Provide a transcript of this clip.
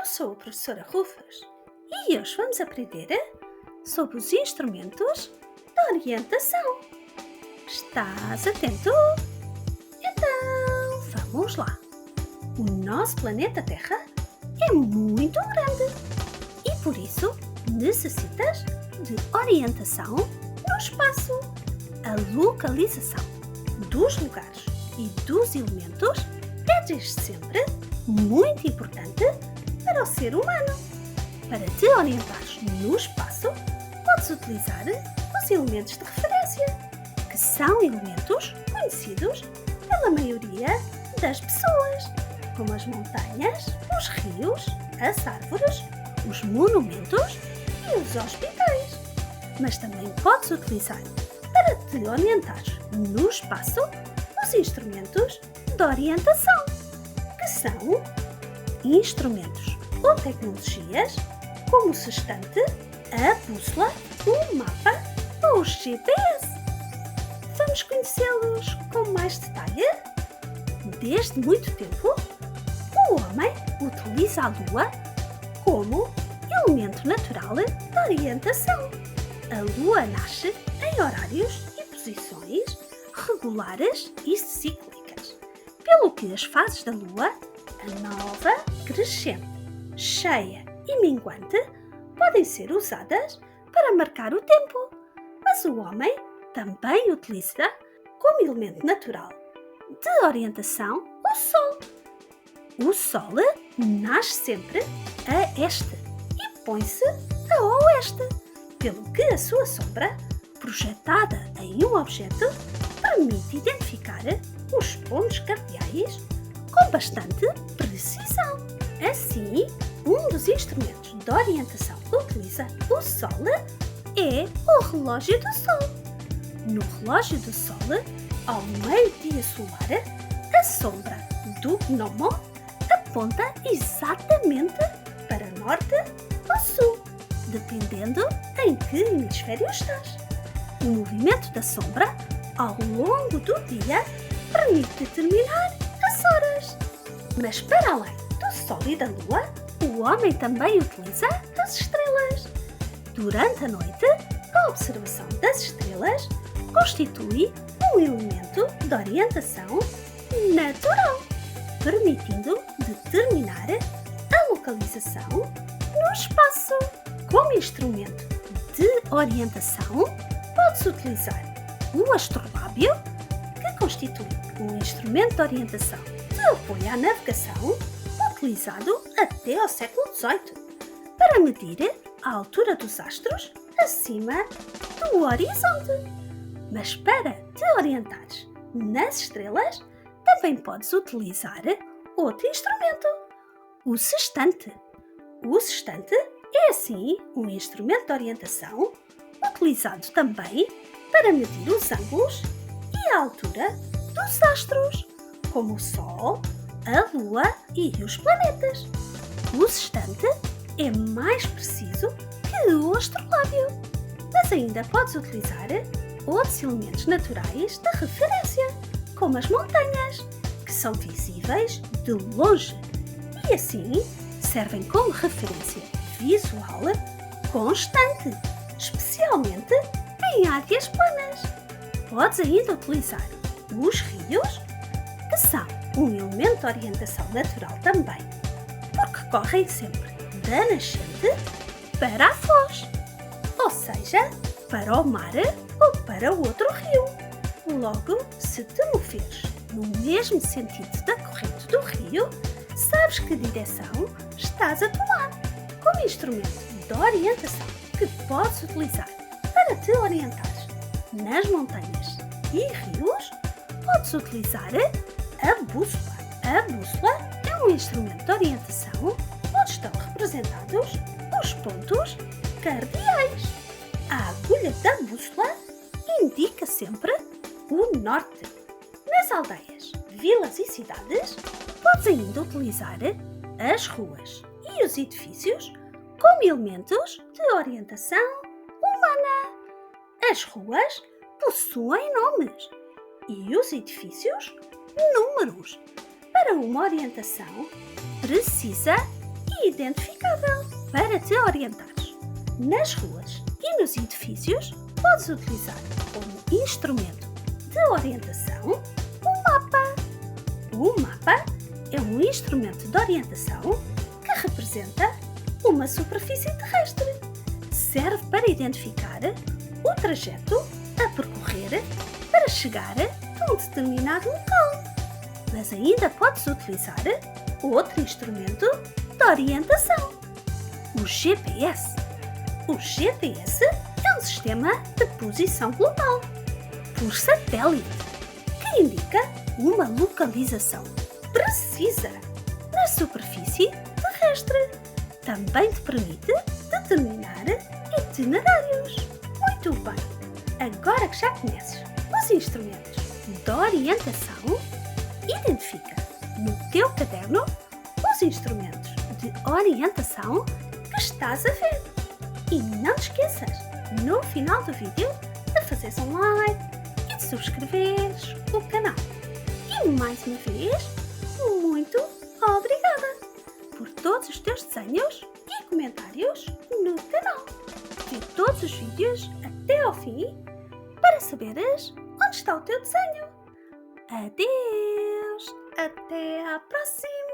Eu sou a professora Rufus e hoje vamos aprender sobre os instrumentos de orientação. Estás atento? Então, vamos lá. O nosso planeta Terra é muito grande e por isso necessitas de orientação no espaço. A localização dos lugares e dos elementos é desde sempre muito importante para o ser humano. Para te orientares no espaço, podes utilizar os elementos de referência, que são elementos conhecidos pela maioria das pessoas, como as montanhas, os rios, as árvores, os monumentos e os hospitais. Mas também podes utilizar para te orientares no espaço os instrumentos de orientação, que são instrumentos ou tecnologias como o sextante, a bússola, o mapa ou o GPS. Vamos conhecê-los com mais detalhe? Desde muito tempo, o homem utiliza a lua como elemento natural de orientação. A lua nasce em horários e posições regulares e cíclicas, pelo que as fases da lua, a nova, crescente, cheia e minguante, podem ser usadas para marcar o tempo, mas o homem também utiliza como elemento natural de orientação o Sol. O Sol nasce sempre a este e põe-se a oeste, pelo que a sua sombra, projetada em um objeto, permite identificar os pontos cardeais com bastante precisão. Assim, um dos instrumentos de orientação que utiliza o Sol é o relógio do Sol. No relógio do Sol, ao meio-dia solar, a sombra do gnomo aponta exatamente para norte ou sul, dependendo em que hemisfério estás. O movimento da sombra ao longo do dia permite determinar as horas. Mas para além do Sol e da Lua, o homem também utiliza as estrelas. Durante a noite, a observação das estrelas constitui um elemento de orientação natural, permitindo determinar a localização no espaço. Como instrumento de orientação, pode-se utilizar o astrolábio, que constitui um instrumento de orientação de apoio à navegação, utilizado até ao século XVIII, para medir a altura dos astros acima do horizonte. Mas para te orientares nas estrelas, também podes utilizar outro instrumento, o sextante. O sextante é, assim, um instrumento de orientação utilizado também para medir os ângulos e a altura dos astros, como o Sol, a Lua e os planetas. O sextante é mais preciso que o astrolábio, mas ainda podes utilizar outros elementos naturais de referência, como as montanhas, que são visíveis de longe e assim servem como referência visual constante, especialmente em áreas planas. Podes ainda utilizar os rios, que são um elemento de orientação natural também, porque correm sempre da nascente para a foz, ou seja, para o mar ou para outro rio. Logo, se te moveres no mesmo sentido da corrente do rio, sabes que direção estás a tomar. Como instrumento de orientação que podes utilizar para te orientar nas montanhas e rios, podes utilizar a bússola. A bússola é um instrumento de orientação onde estão representados os pontos cardeais. A agulha da bússola indica sempre o norte. Nas aldeias, vilas e cidades, podes ainda utilizar as ruas e os edifícios como elementos de orientação humana. As ruas possuem nomes e os edifícios números para uma orientação precisa e identificável para te orientares. Nas ruas e nos edifícios, podes utilizar como instrumento de orientação o mapa. O mapa é um instrumento de orientação que representa uma superfície terrestre. Serve para identificar o trajeto a percorrer para chegar a um determinado local. Mas ainda podes utilizar outro instrumento de orientação, o GPS. O GPS é um sistema de posição global por satélite que indica uma localização precisa na superfície terrestre. Também te permite determinar itinerários. Muito bem! Agora que já conheces os instrumentos de orientação, identifica no teu caderno os instrumentos de orientação que estás a ver. E não te esqueças, no final do vídeo, de fazeres um like e de subscreveres o canal. E mais uma vez, muito obrigada por todos os teus desenhos e comentários no canal. Vê todos os vídeos até ao fim para saberes onde está o teu desenho. Adeus! Até à próxima!